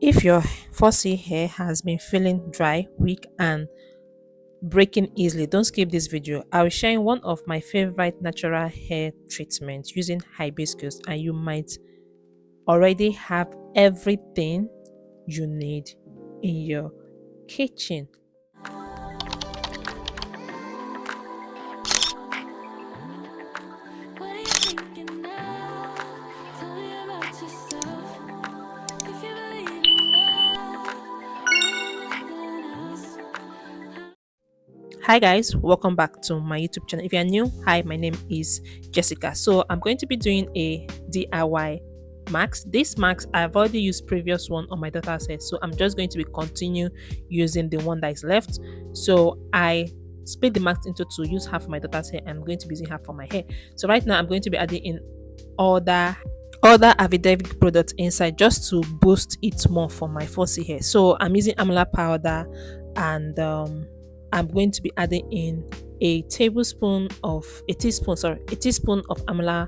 If your fussy hair has been feeling dry, weak, and breaking easily, don't skip this video. I will share one of my favorite natural hair treatments using hibiscus, and you might already have everything you need in your kitchen. What are you thinking now? Tell me about yourself. If you believe in love, nothing else. Hi guys, welcome back to my YouTube channel. If you are new, hi, my name is Jessica. So I'm going to be doing a DIY max. This max, I've already used previous one on my daughter's hair, so I'm just going to be continue using the one that is left. So I split the max into two, use half for my daughter's hair, and I'm going to be using half for my hair. So right now I'm going to be adding in other Avidavic products inside just to boost it more for my fussy hair. So I'm using amla powder, and I'm going to be adding in a teaspoon of amla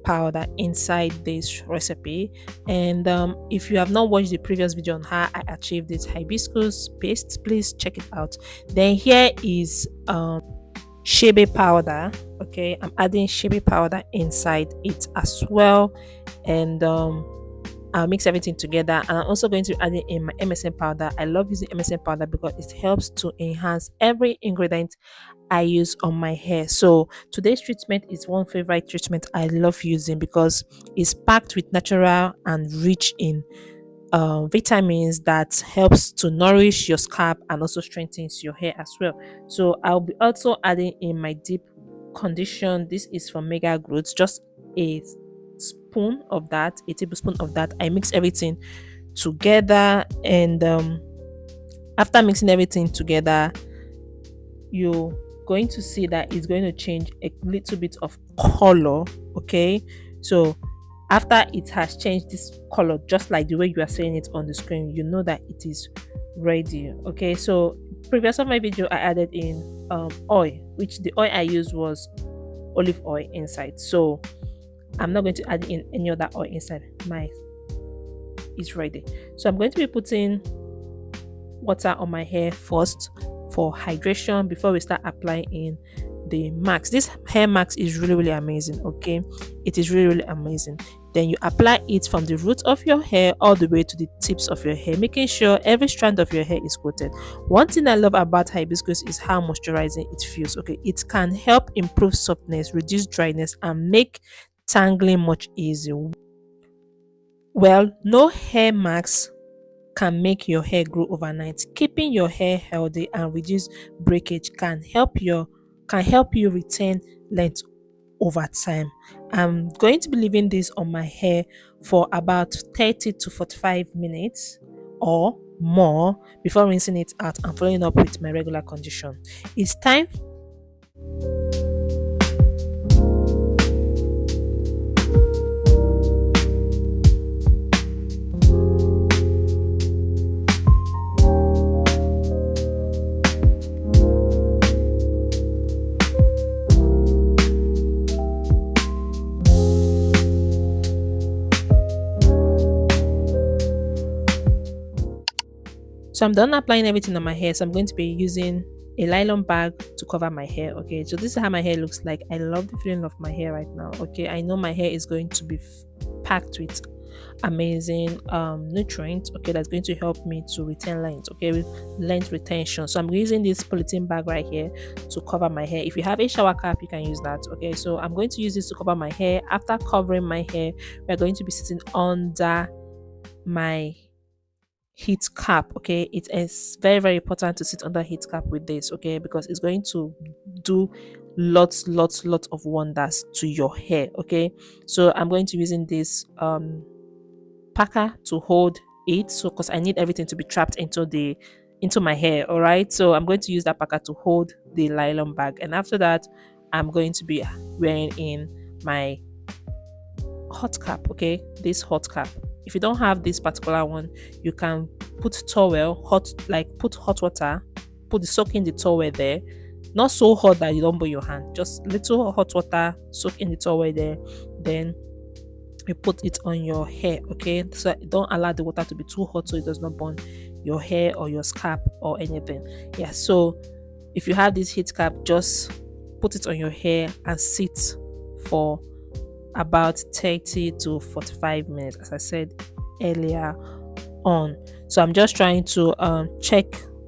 powder inside this recipe. And if you have not watched the previous video on how I achieved this hibiscus paste, please check it out. Then here is shea powder. Okay, I'm adding shea powder inside it as well, and I'll mix everything together. And I'm also going to be adding in my MSM powder. I love using MSM powder because it helps to enhance every ingredient I use on my hair. So today's treatment is one favorite treatment I love using because it's packed with natural and rich in vitamins that helps to nourish your scalp and also strengthens your hair as well. So I'll be also adding in my deep condition. This is from Mega Growth, just a a tablespoon of that. I mix everything together, and after mixing everything together, you're going to see that it's going to change a little bit of color. Okay, so after it has changed this color, just like the way you are seeing it on the screen, you know that it is ready. Okay, so previous of my video I added in oil, which the oil I used was olive oil inside. So I'm not going to add in any other oil inside. My is ready. So I'm going to be putting water on my hair first for hydration before we start applying in the max. This hair max is really amazing. Okay, it is really amazing. Then you apply it from the root of your hair all the way to the tips of your hair, making sure every strand of your hair is coated. One thing I love about hibiscus is how moisturizing it feels. Okay, it can help improve softness, reduce dryness, and make tangling much easier. Well, no hair mask can make your hair grow overnight. Keeping your hair healthy and reduce breakage can help you retain length over time. I'm going to be leaving this on my hair for about 30 to 45 minutes or more before rinsing it out and following up with my regular condition. It's time. So I'm done applying everything on my hair. So I'm going to be using a nylon bag to cover my hair. Okay, so this is how my hair looks like. I love the feeling of my hair right now. Okay, I know my hair is going to be packed with amazing nutrients. Okay, that's going to help me to retain length. Okay, with length retention. So I'm using this polythene bag right here to cover my hair. If you have a shower cap, you can use that. Okay, so I'm going to use this to cover my hair. After covering my hair, we're going to be sitting under my heat cap. Okay, it is very important to sit under heat cap with this. Okay, because it's going to do lots of wonders to your hair. Okay, so I'm going to be using this packer to hold it, so because I need everything to be trapped into my hair. All right, so I'm going to use that packer to hold the nylon bag, and after that I'm going to be wearing in my hot cap. Okay, this hot cap. If you don't have this particular one, you can put put hot water, soak in the towel there, not so hot that you don't burn your hand, just little hot water, soak in the towel there. Then you put it on your hair. Okay, so don't allow the water to be too hot so it does not burn your hair or your scalp or anything. Yeah, so if you have this heat cap, just put it on your hair and sit for about 30 to 45 minutes, as I said earlier on. So I'm just trying to check,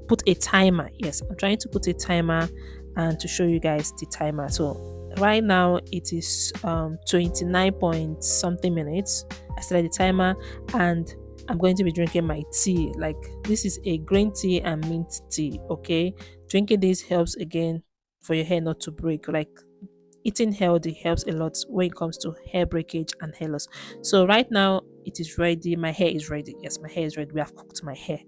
put a timer. Yes, I'm trying to put a timer and to show you guys the timer. So right now it is 29 point something minutes. I started the timer, and I'm going to be drinking my tea. Like, this is a green tea and mint tea. Okay, drinking this helps again for your hair not to break. Like, eating healthy helps a lot when it comes to hair breakage and hair loss. So right now it is ready. My hair is ready. Yes, my hair is ready. We have cooked my hair.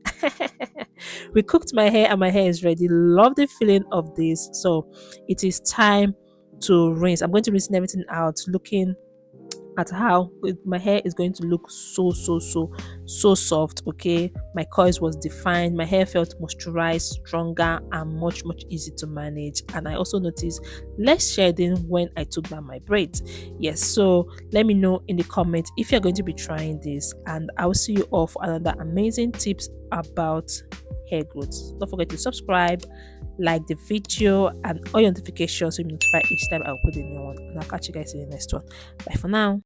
We cooked my hair and my hair is ready. Love the feeling of this. So it is time to rinse. I'm going to rinse everything out, looking at how my hair is going to look so soft. Okay, my coils was defined, my hair felt moisturized, stronger, and much easy to manage. And I also noticed less shedding when I took down my braids. Yes, so let me know in the comments if you're going to be trying this, and I'll see you all for another amazing tips about hair growth. Don't forget to subscribe, like the video, and all your notifications so you notify each time I'll put a new one. And I'll catch you guys in the next one. Bye for now.